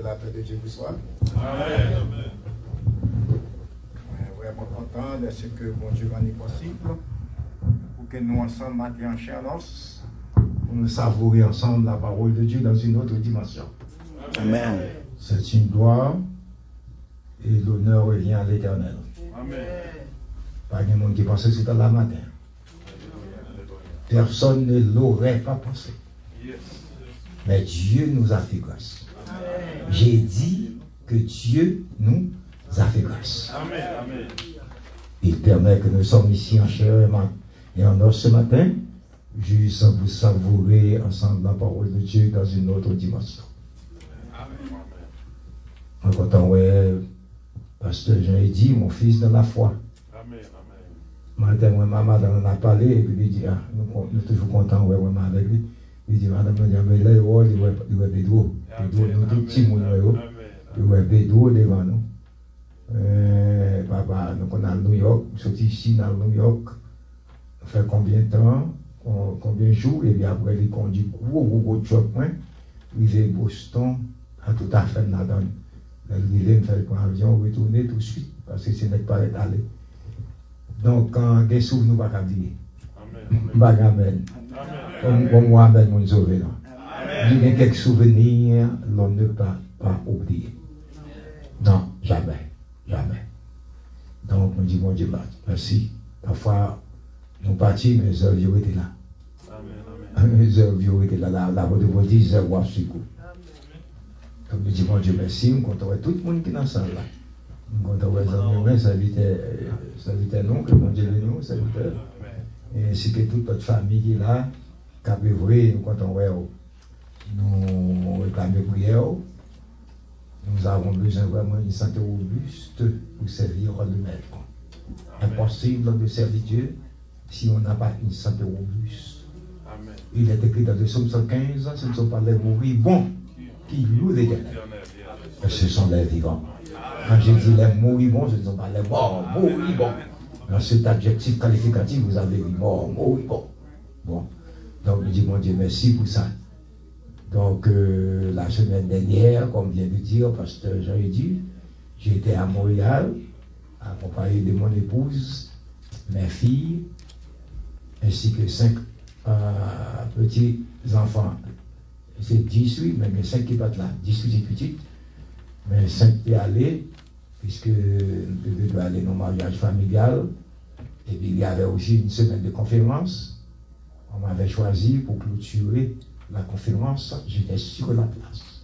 la paix de Dieu vous soit. Amen. Vraiment content de ce que mon Dieu rend possible pour que nous ensemble, maintenant en chair en os, pour nous savourer ensemble la parole de Dieu dans une autre dimension. Amen. C'est une gloire et l'honneur revient à l'Éternel. Amen. Pas de monde qui pensait que c'était la matin. Personne ne l'aurait pas pensé. Mais Dieu nous a fait grâce. J'ai dit que Dieu nous a fait grâce. Amen. Amen. Il permet que nous sommes ici en chair et en os ce matin, juste pour savourer ensemble la parole de Dieu dans une autre dimension. En content, ouais, Pasteur Jean dit, mon fils dans la foi. Amen. Matin, moi, maman en a parlé, et puis il dit, ah, nous sommes toujours contents, ouais, maman avec lui. Il dit, madame, il dit, là, il voit Bédou. Bédou, nous tous petits, il voit Bédou devant nous. Papa, nous sommes à New York, nous sommes ici dans New York. Ça fait combien de temps, combien de jours, et puis après, il conduit gros choc, il vient à Boston, à tout à fait là-dedans. Il vient faire un avion, retourner tout de suite, parce que ce n'est pas aller. Donc, quand il y a des souvenirs, nous ne pouvons pas dire. Amen. Comme moi, amen, mon sauvé. Il y a quelques souvenirs, l'on ne peut pas oublier. Non, jamais. Donc, on dit, mon Dieu, merci. Parfois, nous partons, mais les œuvres étaient là. Les œuvres étaient là. La voix de vous dit, je vois ce coup. Donc, je dis, mon Dieu, merci. On compte tout le monde qui est dans la salle là. On compte les amis, ça invitait nous, que mon Dieu le nous, ça invitait. Et ainsi que toute notre famille qui est là, qui a œuvré, nous comptons, nous réclamons prière. Nous avons besoin vraiment d'une santé robuste pour servir le maître. Impossible de servir Dieu si on n'a pas une santé robuste. Amen. Il est écrit dans le psaume 115, ce ne sont pas les moribonds qui louent l'Éternel. Ce sont les vivants. Quand je dis les moribonds, ce ne sont pas les morts, moribonds. Dans cet adjectif qualificatif, vous avez dit mort, moribond. Bon. Donc, je dis, mon Dieu, merci pour ça. Donc, la semaine dernière, comme vient de dire Pasteur Jean-Eddy, j'étais à Montréal, accompagné de mon épouse, mes filles, ainsi que 5 petits enfants. C'est 18, mais 5 qui battent là, 18 petites, mais 5 qui allaient, puisque nous devions aller dans le mariage familial, et puis il y avait aussi une semaine de conférence. On m'avait choisi pour clôturer la conférence, j'étais sur la place,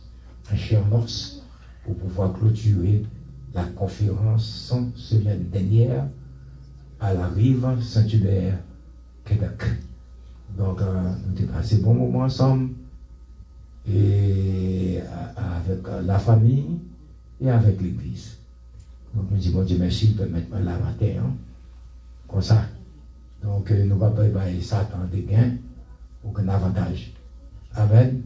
en chair en os, pour pouvoir clôturer la conférence semaine dernière à la rive Saint-Hubert, Québec. Donc, nous avons passé un bon moment ensemble, et avec la famille et avec l'église. Donc, nous disons, bon Dieu, merci de mettre la matin, comme ça. Donc, nous ne va pas préparer Satan des gains pour qu'un avantage. Amen.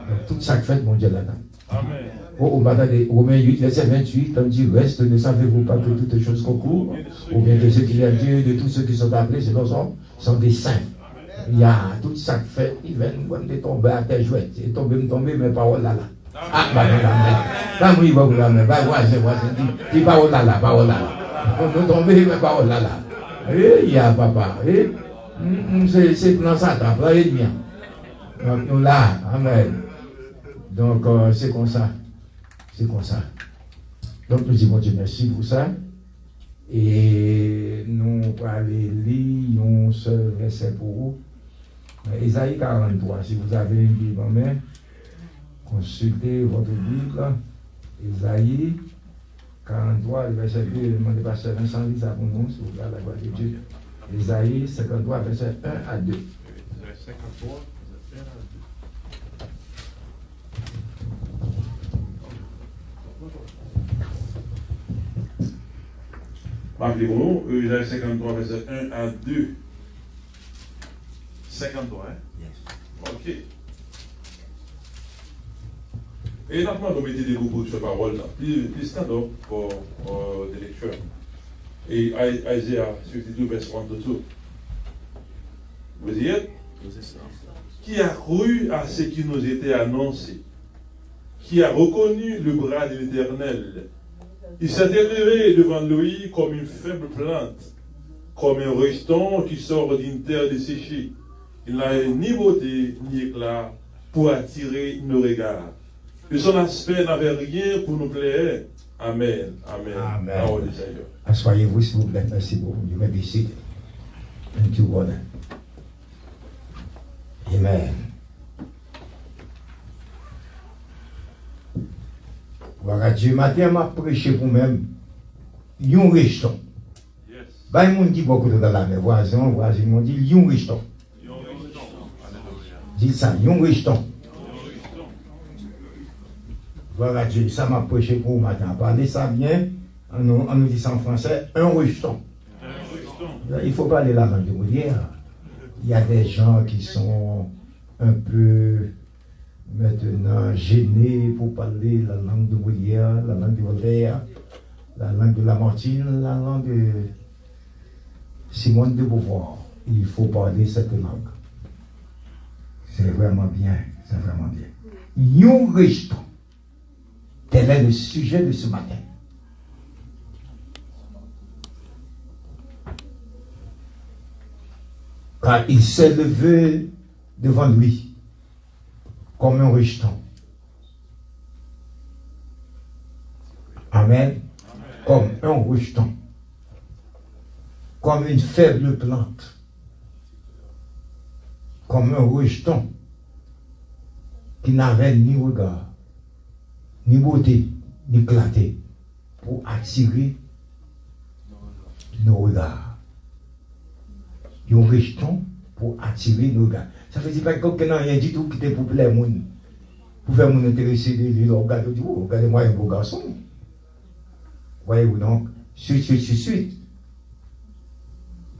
Donc, tout ça fait, mon Dieu, là-dedans. Amen. Au matin de Romains 8, verset 28, on dit, reste, ne savez-vous pas que toutes choses concourent, ou bien que ceux qui aiment Dieu, de tous ceux qui sont appelés, c'est leurs hommes, sont des saints. Il y a tout ça fait, ils viennent de tomber à terre jouette, et tomber, mais parole là. Ah, bah, non, oui, bah, c'est parole là, parole là. On tomber, mais parole là. Il y a papa, c'est dans ça, t'as pas et bien. Donc, nous là, amen. Donc, c'est comme ça. C'est comme ça. Donc, nous disons, Dieu, merci pour ça. Et nous allons aller lire un seul verset pour vous. Isaïe 43, si vous avez une Bible en main, consultez votre Bible. Isaïe 43, le verset 2, demandez pasteur Vincent, lise ça pour nous, si vous voulez la gloire de Dieu. Isaïe 53, verset 1 à 2. 53. Rappelez-vous, Isaïe 53, verset 1 à 2. 53, hein? Yes. Ok. Et maintenant, nous mettons des beaucoup de paroles là. Plus stand-up pour des lectures. Et Isaïe 52, verset 32. Vous y êtes? Qui a cru à ce qui nous était annoncé? qui a reconnu le bras de l'Éternel. Il s'est élevé devant lui comme une faible plante, comme un rejeton qui sort d'une terre desséchée. Il n'a ni beauté ni éclat pour attirer nos regards. Et son aspect n'avait rien pour nous plaire. Amen. Amen. Amen. Parole du Seigneur. Assoyez-vous, s'il vous plaît. Merci beaucoup. Dieu me bénisse. Thank you, God. Amen. Voilà, Dieu, matin, m'a prêché pour même. Yon rejeton. Yes. Bah, il m'a dit beaucoup de la mes voisins m'ont dit, yon rejeton. Dis ça, yon rejeton. Voilà, Dieu, ça m'a prêché pour matin. Parler ça bien, on nous dit ça en français, un rejeton. Il faut parler la langue de Molière. Il y a des gens qui sont un peu maintenant gênés pour parler la langue de Molière, la langue de Voltaire, la langue de Lamartine, la langue de Simone de Beauvoir. Il faut parler cette langue. C'est vraiment bien, c'est vraiment bien. Yon rejeton. Tel est le sujet de ce matin. Car il s'est levé devant lui comme un rejeton. Amen. Comme un rejeton. Comme une faible plante. Comme un rejeton qui n'avait ni regard, ni beauté, ni clarté pour attirer nos regards. Un rejeton pour attirer nos regards. Ça veut dire pas que n'a rien du tout qui était pour plaire moun. Pour faire mon intéresser de lui, regardez, regardez-moi un beau garçon. Voyez-vous donc, suite.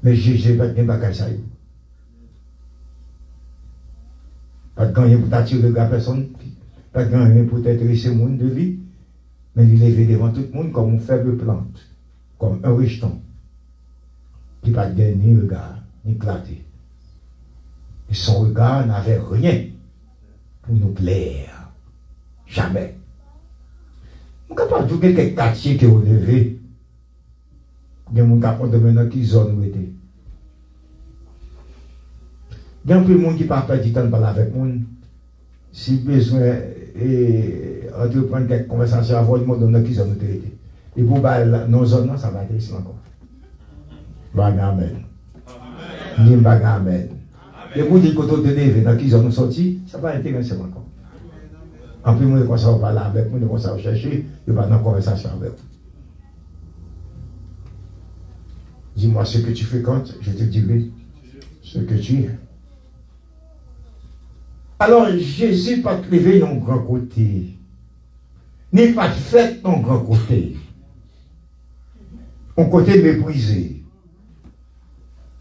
Mais j'ai pas de bagage ça. Pas de gagner pour attirer le gars personne. Pas de gagner pour intéresser le monde de lui. Mais il est levé devant tout le monde comme une faible plante. Comme un rejeton. Qui n'a pas de ni regard, ni clarté. Et son regard n'avait rien pour nous plaire. Jamais. On ne peut pas trouver quelques quartiers qui ont levé. Il y a des gens qui maintenant qui zone où était. Il y a un peu de monde qui ne parle pas du temps de parler avec moi. Si besoin entreprendre quelques conversations avant, le monde donne qui zone où était. Et pour nos zones, ça va être ici encore. Amen. Ni amen. Et pour dire que tu te levé dans qui zone sorti, ça va intéresser encore. En plus, moi, quand ça va parler avec moi, quand ça va chercher, je vais dans une conversation avec vous. Dis-moi ce que tu fréquentes, je te dirai ce que tu es. Alors, Jésus pas te lever dans grand côté, ni pas te fait dans grand côté. Un côté méprisé,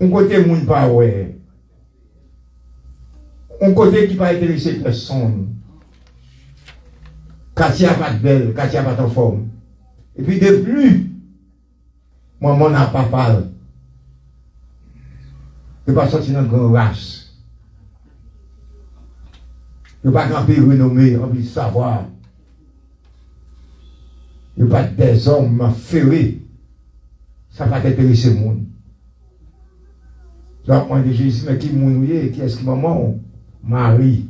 un côté moun pas ouais, un côté qui pas intéressé personne. Katia pas de belle, Katia pas en forme. Et puis de plus, maman n'a pas parlé. De pas sortir dans une grande race. De pas camper renommé, envie de savoir. De pas des hommes ferrés. Ça va t'intéresser le monde. Donc, moi, Jésus, mais qui mouille, qui est-ce qui maman? Marie,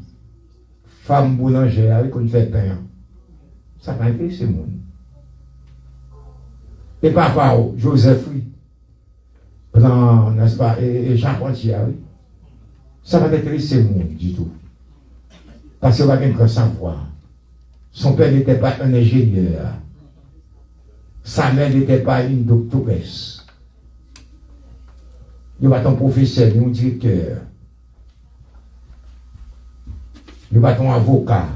femme boulangère, avec une fait pain. Ça va intéresser le monde. Et papa, Joseph, oui. Plan, n'est-ce pas, et charpentier, oui. Ça va intéresser le monde, du tout. Parce qu'il va quelqu'un savoir. Son père n'était pas un ingénieur. Sa mère n'était pas une doctoresse. Il va ton professeur, un directeur. Il va ton avocat.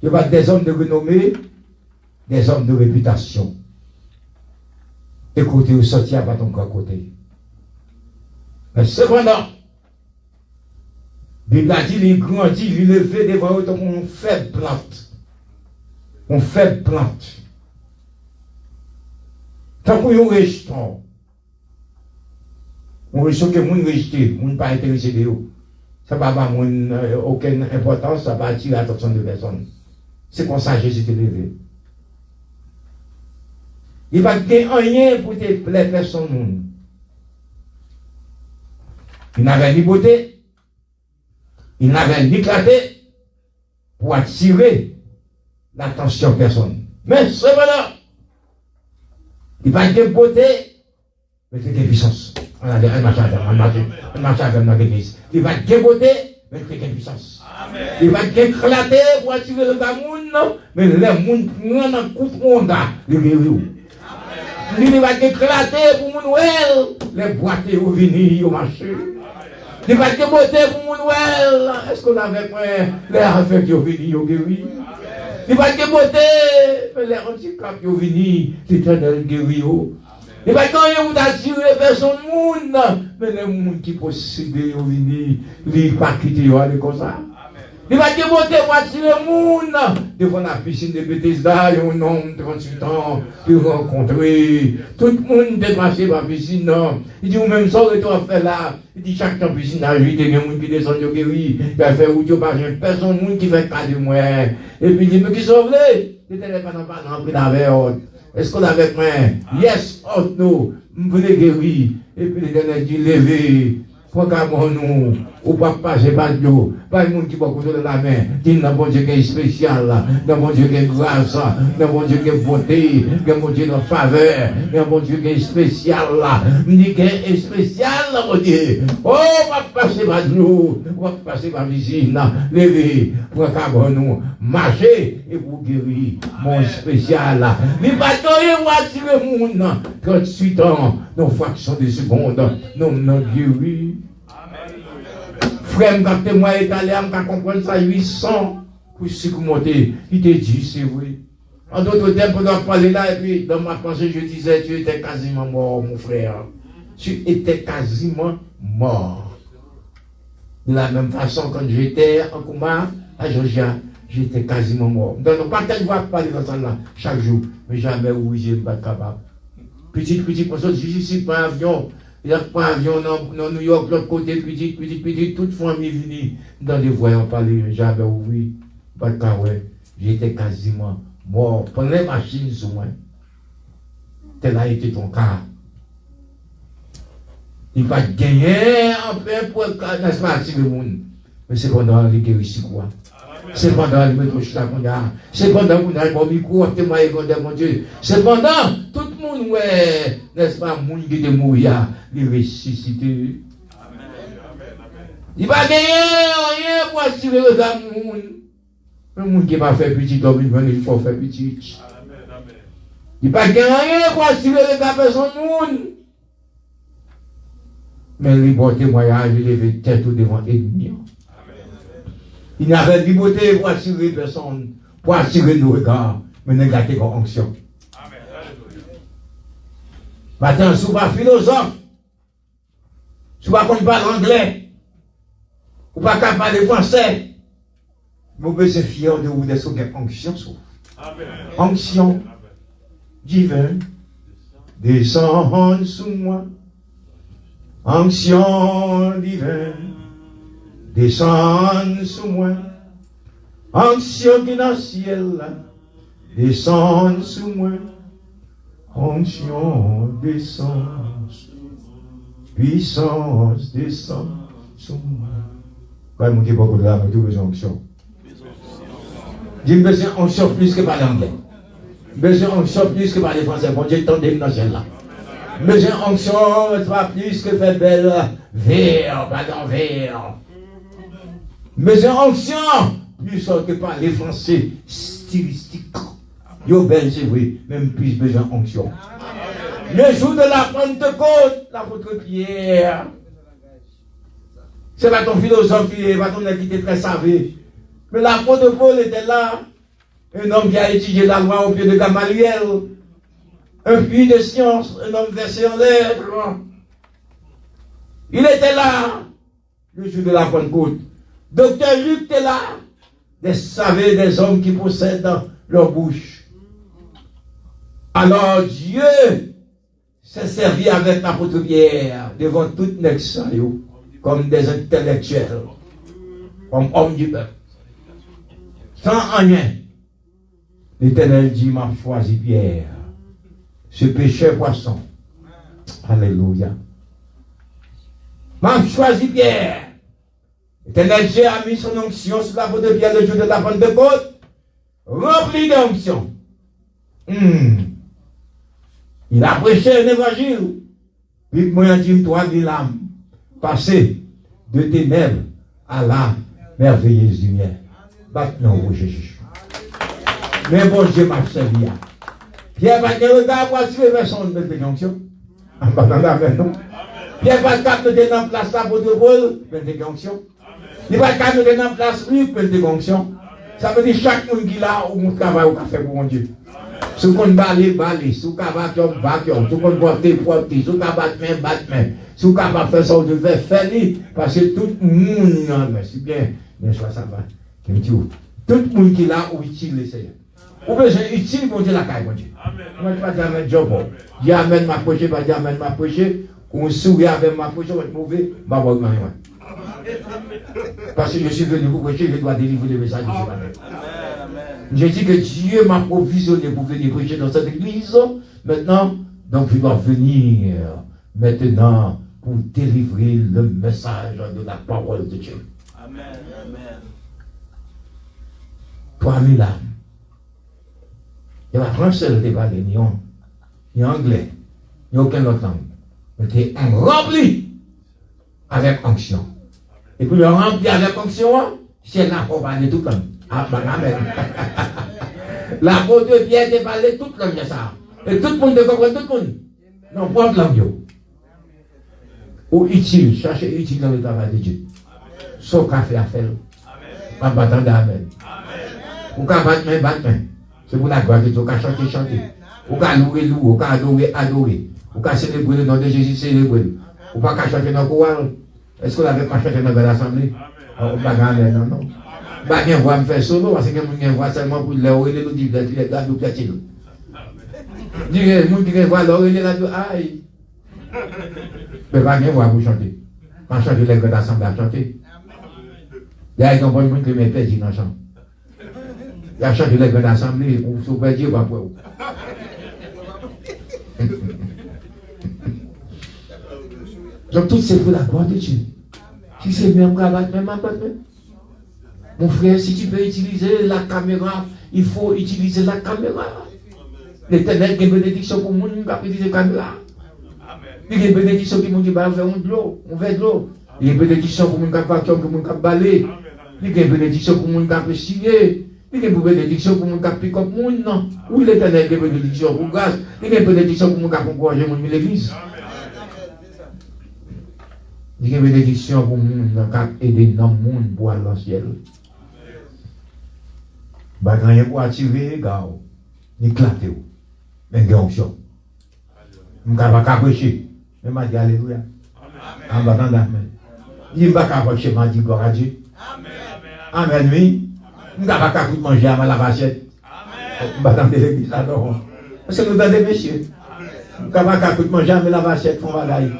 Il va des hommes de renommée, des hommes de réputation. Écoutez, vous sortir à ton côté. Mais cependant, Bible a dit, il grandit, il levé devant eux comme une faible plante. Une faible plante. Tant qu'on y a un rejeton, on rejeton que moun rejeté, moun pas intéressé de vous. Ça va pas avoir aucune importance, ça va attirer l'attention de personne. C'est comme ça que Jésus t'est levé. Il va te rien pour te plaire personne. Il n'avait ni beauté, il n'avait ni clarté pour attirer l'attention personne. Mais c'est voilà. Il va te beauté, mais il fait puissance. On a un marche avec l'église. Il va te beauté, mais il fait puissance. Il va te éclater pour attirer le monde, mais les gens prennent un coup de monde, les guerriers. Il va te éclater pour mon Noël, les boîtiers au venir au marché. Il va te beauté pour mon Noël. Est-ce qu'on avait les affaires qui ont venu au guerrier? Il va te beauté, mais les handicaps qui ont venu, l'éternel guerrier. Il va gagner ou d'attirer personne monde, mais les gens qui possèdent au venir, ils ne pas quitter aller comme ça. Il va te beauté pour attirer le monde. Devant la piscine de Bethesda, il y a un homme de 38 ans, qui rencontrer. Tout le monde est passé par la piscine. Il dit, ou même ça, tu as fait là. Il dit, chaque temps, piscine a joué, il y a des gens qui descendent au guéri. Il a fait où tu pas personne qui fait cas de moi. Et puis il dit, mais qui sauve les? Il était pas dans pris la haute. Est-ce qu'on avait moi? Yes, oh no, je voulais guérir. Et puis il a dit, levez. Programmons-nous, ou pas passer par l'eau, pas le monde qui va contrôler la main, dit non, bon Dieu qui est spécial, non, bon Dieu qui est grâce, non, bon Dieu qui est beauté, non, bon Dieu qui est faveur, non, bon Dieu qui est spécial, me dit qu'il est spécial, mon Dieu. Oh, on va passer par l'eau, on va passer par l'usine, lever, programmons-nous, marcher et vous guérir, mon spécial. Les batailles vont attirer le monde, 38 ans, nos fractions de secondes, non guéris. Frère, quand moi est allé, je comprends ça, 800 pour monter. Il te dit, c'est vrai. En d'autres termes, pendant que parler là, et puis dans ma pensée, je disais, tu étais quasiment mort, mon frère. Tu étais quasiment mort. De la même façon, quand j'étais en coma à Georgia, j'étais quasiment mort. Donc, pas qu'elle va parler dans ça là, chaque jour, mais jamais où je ne suis pas capable. Petit, parce que je suis pas un avion. Il y a pas un avion dans New York, l'autre côté, petit, toute famille venue dans des voyants parler, j'avais ouvert, pas de ouais, j'étais quasiment mort. Pendant les machines sur moi, tel a été ton cas. Il va gagner un peu pour n'est-ce pas, attirer le monde. Mais c'est pendant les guérisses quoi. C'est pendant les métros c'est pendant qu'on a le micro, témoigner mon Dieu. C'est pendant tout le monde, ouais, n'est-ce pas, le monde qui est mort, il ressuscité. Il va gagner rien pour attirer le monde. Le monde qui va faire petit, il faut faire petit. Il va gagner rien pour attirer le personne monde. Mais il va témoignage, il avait tête devant l'ennemi. Il n'avait ni beauté pour attirer personne, pour attirer nos regards, mais ne gâter qu'en onction. Maintenant, si vous pas philosophe, si vous ne parlez anglais, ou pas capable de français, vous pouvez être fier de vous d'être une onction. Onction divine, descend sous moi. Onction divine. Descends sous moi, onction qui est dans le ciel, descends sous moi, onction descend, puissance descend sous moi. Quand même, on beaucoup de là, mais tout besoin d'onction. J'ai besoin d'onction plus que par l'anglais. Besoin d'onction plus que par les français. Bon Dieu, tendez dans celle-là. Besoin d'onction, pas plus que faire belle vers, ballon vert. Mais un ancien, plus que par les Français stylistiques. Yo belle, c'est vrai, même plus besoin d'onction. Le jour de la Pentecôte, l'apôtre Pierre, c'est pas ton philosophe qui va ton qui était très savé. Mais l'apôtre Paul était là, un homme qui a étudié la loi au pied de Gamaliel, un puits de science, un homme versé en lettres. Il était là, le jour de la Pentecôte. Docteur Luc était là, des savés, des hommes qui possèdent leur bouche. Alors Dieu s'est servi avec l'apôtre Pierre devant toute nation, comme des intellectuels, comme hommes du peuple. Sans rien, L'Éternel dit, m'a choisi Pierre, ce pécheur poisson. Alléluia. M'a choisi Pierre. L'Éternel Dieu a mis son onction sur la peau de Pierre le jour de la Pentecôte, rempli d'onction. Il a prêché un évangile. Puis moi, je dis, toi, il a passé de ténèbres à la merveilleuse lumière. Maintenant, vous Jésus. Mais bon Dieu m'a servi. Pierre va te regarder pour suivre vers son onction. En parlant d'amen, non? Pierre va te mettre dans place la peau de Paul, onction. Il va te mettre dans place lui, onction. Ça veut dire chaque monde qui l'a ou mon travail ou fait pour mon Dieu. Si on balé, si on vacuum, si on porter, si on battre main, si on faire ça, on devait faire, parce que tout le monde, c'est bien, mais soit ça va. Tout le monde qui l'a ou utile le Seigneur. Ou bien c'est utile pour Dieu la caille, mon Dieu. On ne va pas dire amène job. Dis amène ma poche, pas dire amène ma poche. On sourit avec ma poche, on va être mauvais, ma voix de parce que je suis venu pour prêcher, je dois délivrer le message de ce matin. J'ai dit que Dieu m'a provisionné pour venir prêcher dans cette église. Maintenant, donc je dois venir maintenant pour délivrer le message de la parole de Dieu. Amen. 3000 âmes. Il n'y a pas français de parler, ni anglais, ni aucune autre langue. Mais tu es rempli avec onction. Et puis le rempli avec onction, c'est là qu'on parle de toute langue. Amen. La peau de Pierre te parle toute langue de ça. Et tout le monde te comprend, tout le monde. Non, pas de langue. Ou utile, cherchez utile dans le travail de Dieu. Sauf qu'à faire. En battant d'amen. Ou qu'à battre main. C'est pour la gloire de Dieu, ou qu'à chanter. Ou qu'à louer, ou qu'à adorer. Ou qu'à célébrer le nom de Jésus, célébrer. Ou pas qu'à chanter dans le chorale. Est-ce qu'on n'avait pas chanté dans l'assemblée? Non. Pas bien voir me faire solo, parce que mon voix seulement pour l'oreille, nous dit, les gars, nous platine. Dis, mon qui voit l'oreille, là, aïe. Mais pas bien voir vous chanter. Pas chanter les gars d'assemblée à chanter. Il y a un bon monde qui m'a perdu dans le chant. Il y a chanté les gars d'assemblée, ou sous perdu, pas pour vous. Donc tout c'est pour la gloire de Dieu. Si c'est même rabat, même abat, même. Mon frère, si tu peux utiliser la caméra, il faut utiliser la caméra. L'Éternel a une bénédiction pour moi, qui a utilisé la caméra. Il y a une bénédiction qui m'a dit, on fait de l'eau. Il y a une bénédiction pour moi qui a vacuum, pour moi qui a balé. Il y a une bénédiction pour moi qui a signé. Il y a une bénédiction pour moi qui a piqué comme moi. Oui, l'Éternel a une bénédiction pour grâce. Il y a une bénédiction pour moi qui a encouragé l'église. Il y a une bénédiction pour nous qui aider dans le monde pour aller dans le ciel. Il n'y a rien pour attirer les gars, ni éclater. Mais il y a une option. Je ne vais pas prêcher. Mais je dis alléluia. En battant d'amen. Il ne va pas prêcher, je dis gloire à Dieu. Amen, oui. Je ne vais pas manger à la vachette. Je vais dans l'église là. Parce que nous avons des messieurs. Je ne vais pas manger à la vachette, font bagaille.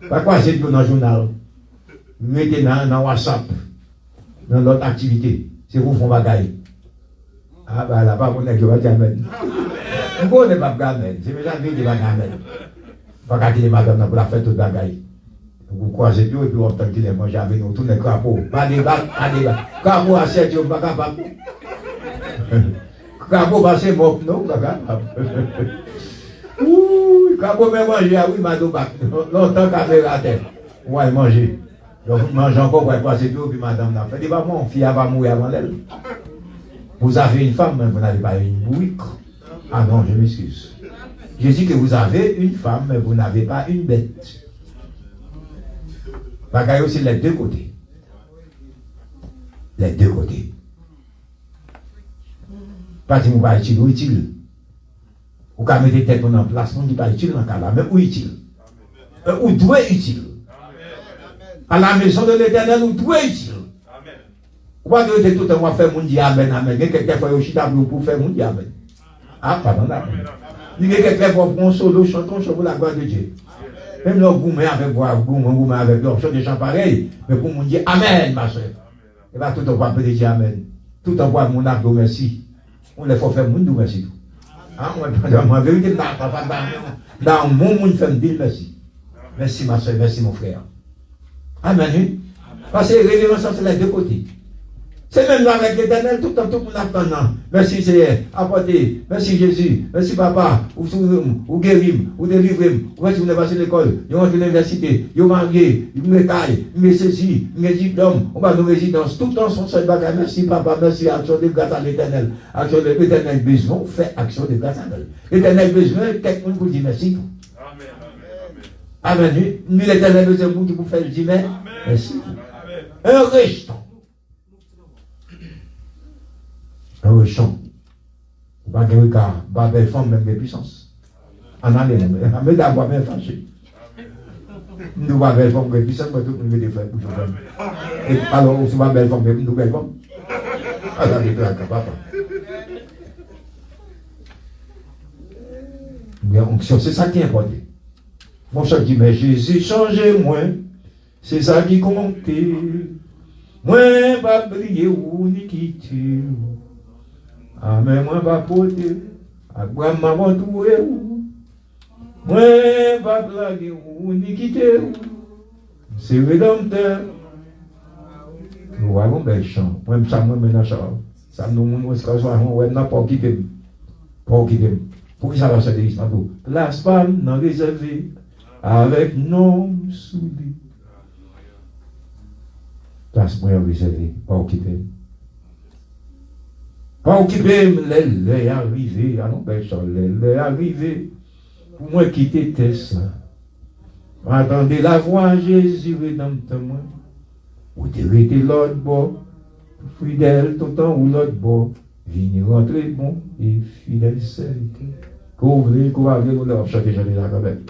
Pas quoi, c'est dans le journal. Vous mettez dans WhatsApp, dans l'autre activité. C'est vous font bagaille. Ah, bah là, pas pour que je vais dire amen. Vous ne connaissez pas amen. C'est mes amis qui vont dire amen. Pas qu'à dire madame pour la fête de bagaille. Vous croisez Dieu et puis on entend qu'il est mangé avec nous. Tout les crapauds. Pas de débat, pas de débat. Crapaud à 7 jours, pas capable. Crapaud passé mort, non, pas capable. Ouh, crapaud même manger, ah oui, madame, longtemps qu'à faire la tête. On va manger. Donc, vous mangez encore pour passer Dieu, puis madame n'a fait. Pas mon fille va mourir avant elle. Vous avez une femme, mais vous n'avez pas une bourrique. Ah non, je m'excuse. Je dis que vous avez une femme, mais vous n'avez pas une bête. Bagaille aussi les deux côtés. Les deux côtés. Pas si vous pas utile ou utile. Vous pouvez mettre tête en place, on ne dit pas utile dans le cas là, mais ou utile. Ou doit utile. À la maison de l'Éternel, ou doit utile. Vous pouvez dire tout le monde faire mon Dieu amen, amen. Quelqu'un fait aussi pour faire mon Dieu amen. Ah, pardon, amen. Il y a quelqu'un qui prend un solo, chantons pour la gloire de Dieu. Même le gourmet avec voix, gourmet avec l'option de chant pareil, mais pour mon Dieu, amen, ma soeur. Et bien tout le monde peut dire amen. Tout le monde, mon abdo, merci. On les faut faire moun merci tout. Hein, en vérité, dans mon monde, fait me dire merci. Merci ma soeur, merci mon frère. Amen. Parce que révérence, c'est les deux côtés. C'est même là avec l'Éternel, tout le temps, tout le monde attend. Merci Seigneur, apportez. Merci Jésus. Merci Papa. Ou guérim, ou délivrem. Ou si vous n'avez pas à l'école, vous rentrez à l'université, vous mariez, vous me taille, vous me ceci, vous me diplôme, on va nos résidences. Tout le temps, son seul bagage. Merci Papa, merci. Action de grâce à l'Éternel. Action de l'Éternel besoin, fait action de grâce à l'Éternel. L'Éternel besoin, quelqu'un vous dit merci. Amen. Amen. Nous, l'Éternel besoin, vous qui vous faites le dire merci. Un restant. Un chant. Pas de regard, pas belle femme, même de puissance. En allée, mais d'avoir bien fâché. Nous pas belle femme, de puissance, mais tout le monde veut faire pour jouer. Et alors, on se voit belle femme, mais nous belle femme. Alors, il est papa. C'est ça qui est important. Mon cher dit, mais Jésus changez moi, c'est ça qui compte. Moi, pas briller ou ni quitter. Amen, moi, pas porter. Abraham m'a entouré. Moi, pas blaguer ou ni quitter. C'est rédempteur. Nous voyons bel chant. Moi, ça, moi, maintenant, ça nous montre que ça, on n'a pas quitter. Pas quitter. Pour qui ça va se dire, ça tout. Place femme, non réservé. Avec non souliers. Place moi réservé. Pas quitter. Pas occuper, les arrivés, ah non, ben, les arrivés, pour moi quitter ça. Attendez la voix, Jésus, rédempteur, moi. Ou t'es l'autre bord, fidèle tout le temps, ou l'autre bord, venez rentrer bon et fidèle seul. Couvrez, couvrez, nous leur chanter, chanter là quand même.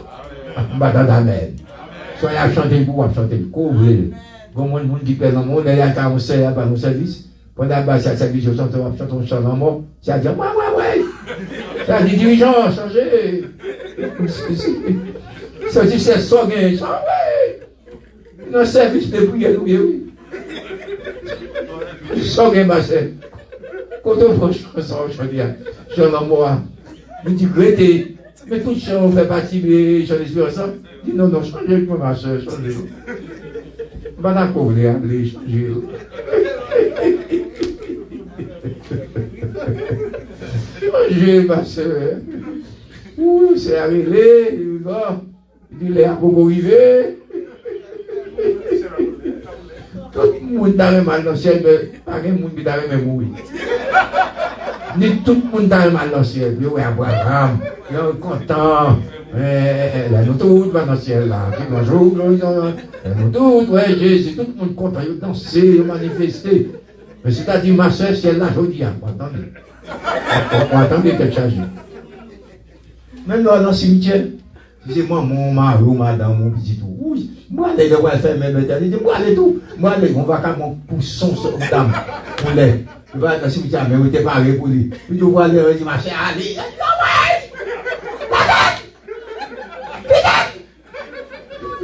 Amen. Soyez à chanter pour chanter, couvrez. Comme le monde qui pèse dans le monde, il y a qu'à nous servir, pas nos services. Pendant que ça service, je chante un chant en mort, ça dit, ouais. Ça dit, dirigeant, changez. Ça dit, c'est ça, changez. Dans le service de prière, oui. Ça, ma sœur. Quand on fait chanson, chant en mort, je dis, grétez. Mais tout ça, on fait partie de chant d'espérance. Je dis, non, changez, ma sœur, changez. Pas d'accord, les changer. Changez, ma soeur. Ouh, c'est arrivé, il va. Il est à beaucoup arrivé. Tout le monde a mal dans le ciel, mais pas de monde qui a mourir. Ni tout le monde a mal dans le ciel. Il y a Abraham, il est content. Là, nous tous dans le ciel, là. Bonjour, nous tous, ouais, Jésus, tout le monde content, ils dansent, ils manifestent. Mais c'est-à-dire, ma soeur, ciel là, je dis, attendez. Attendez qu'elle change. Maintenant, dans le cimetière, c'est moi, mon mari, madame, mon petit tout. Oui, moi, les gens vont faire même éternité. Moi, les tout. Moi, on va faire mon pousson sur la dame. Pour les. Il va dans le cimetière, mais on n'était pas arrêté pour lui. Puis, on voit les gens, ma chère, allez.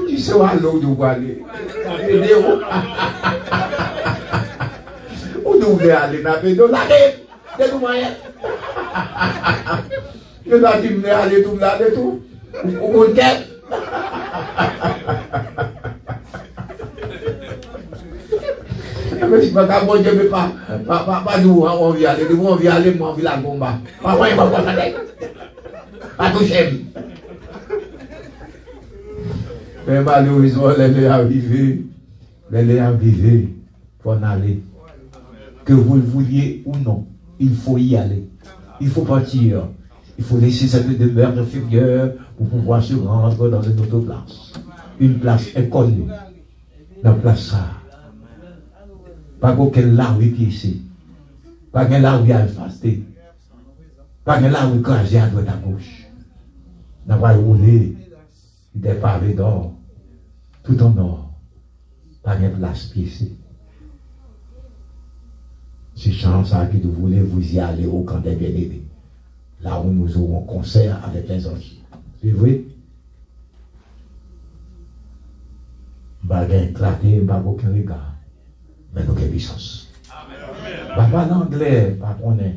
Tu sais, à l'eau, on va aller. On devait aller dans le dos. C'est tout moyen. Je dois dire, mais allez tout là, allez tout. Au contraire. Mais si pas bon Dieu, mais pas nous, on vient aller, on vient aller, moi, on vient la bomba. Pas moi, pas moi, pas toucher. Mais malheureusement, elle est arrivée, pour en aller. Que vous le vouliez ou non, il faut y aller. Il faut partir. Il faut laisser cette demeure inférieure pour pouvoir se rendre dans une autre place. Une place inconnue. La place ça. Pas qu'aucun là où il est ici. Pas qu'un là où il a fasté. Pas qu'un là où il crasé à droite à gauche. N'a pas roulé des pavés d'or. Tout en or. Pas qu'une place ici. C'est chance à qui vous voulez vous y aller au camp des bien-aimés. Là où nous aurons concert avec les anges. C'est vrai? Bagay éclaté, pas aucun regard. Mais nous avons puissance. Pas l'anglais, pas qu'on est.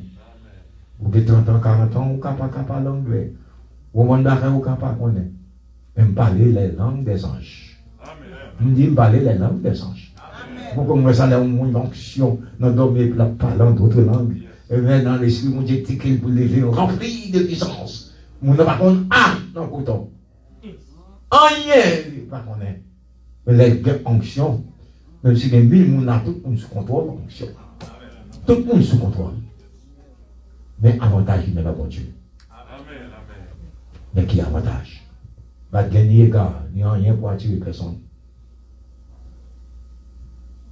Ou que 30 ans, 40 ans, ou capable de parler anglais. Ou mandarin, ou capable de connaître. Même parler les langues des anges. Je dis parler les langues des anges. Pourquoi moi, ça a une onction dans dormir parlant d'autres langues. Et même dans l'esprit, mon Dieu, qu'il pour lever, rempli de puissance. Mon n'a pas contre dans le coton. Rien, pas qu'on est. Mais les onctions, même si les 1000 moun a tout le monde sous contrôle, onction. Tout le monde sous contrôle. Mais avantage, il n'est pas bon Dieu. Mais qui avantage? Pas de gagner, gars, il n'y a rien pour attirer personne.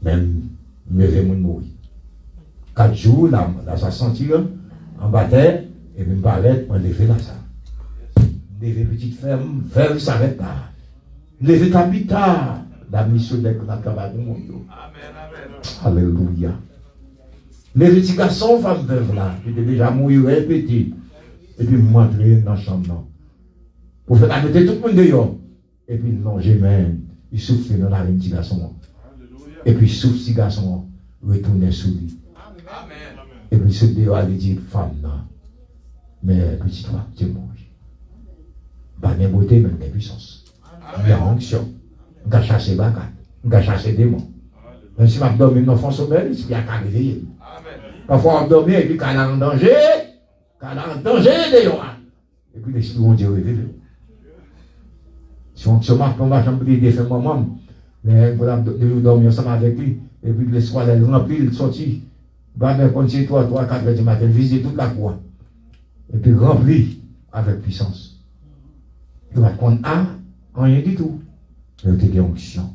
Même, lever mon mourir. 4 jours, là, ça sentir, en bataille, et puis me parlait, on lever là, ça. Lever petite ferme, ferme s'arrête là. Lever capital, la mission de la travail du monde. Alléluia. Les petits garçons, femmes veuves là, qui étaient déjà mouillés, répétés, et puis m'entrer dans la chambre. Pour faire arrêter tout le monde dehors. Et puis longer même, il souffle dans la petite garçon. Et puis souffle si garçon, retourner sous lui. Et puis ce dehors, il dit, femme, non. Mais petit toi, tu es mort. Pas de beauté, même de puissance. Il y a onction. On a chassé bagarre. On a chassé démons. Même si on dormi dans le fond sommeil, il y a qu'à réveiller. Parfois on dormit et puis quand on est en danger, dehors. Et puis l'esprit de Dieu révèle. Si on se marque dans ma chambre, il fait moi-même. Mais voilà, de dormir ensemble avec lui. Et puis le soir, il remplit, il sortit. Va me continuer 3, 4 heures du matin, visiter toute la cour. Et puis rempli avec puissance. Il va prendre rien du tout. Il y a une onction.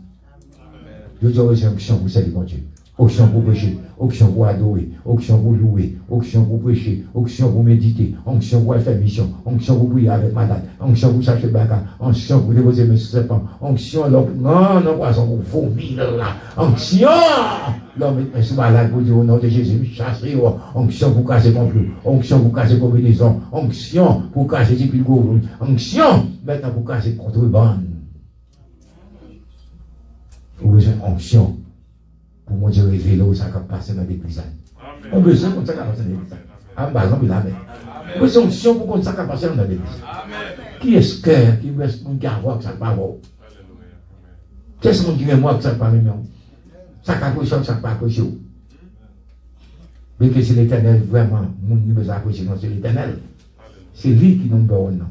Je dis aussi onction pour servir mon Dieu. Onction pour prêcher, onction pour adorer, onction pour louer, onction pour prêcher, onction pour méditer, onction pour faire mission, onction pour prier avec malade, onction pour chercher bagarre, onction pour déposer mes serpents, onction, non, poisson pour vomir là, onction, l'homme est sous malade pour dire au nom de Jésus, chasser, onction pour casser mon flou, onction pour casser combinaison, onction pour casser des piles, onction, maintenant pour casser contrebande. Vous avez besoin d'onction. Pour mon Dieu révéler où ça va passer dans l'église. On a besoin de ça qui va passer dans l'église. Par exemple, il a même. On a besoin d'onction pour qu'on ça va passer dans l'église. Qui est-ce qui reste mon gars voir que ça va pas? Qu'est-ce qu'on dit moi que ça va pas même? Ça va pas ça va pas accrocher. Mais que c'est l'éternel vraiment, mon nous besoin accrocher, non, c'est l'éternel. C'est lui qui nous donne.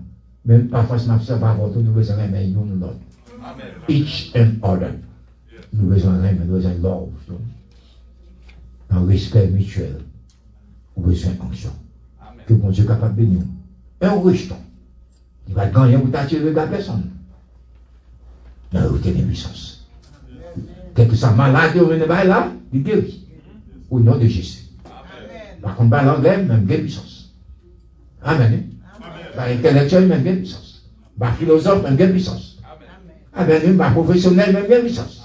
Même parfois, ça ne pas avoir tout, nous besoin de nous donne. Each and other. Nous besoin de nous besoin de love. Un respect mutuel. Nous besoin d'onction. Que mon Dieu est capable de nous. Et on rejeton. Il va gagner pour t'attirer la personne. Mais vous tenez puissance. Quelque chose malade, vous venez là, il guérit. Au nom de Jésus. Par contre, par l'anglais, même bien puissance. Amen. Par intellectuel, même bien puissance. Par philosophe, même bien puissance. Amen. Par professionnel, même bien puissance.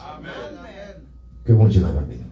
Que mon Dieu va bénir.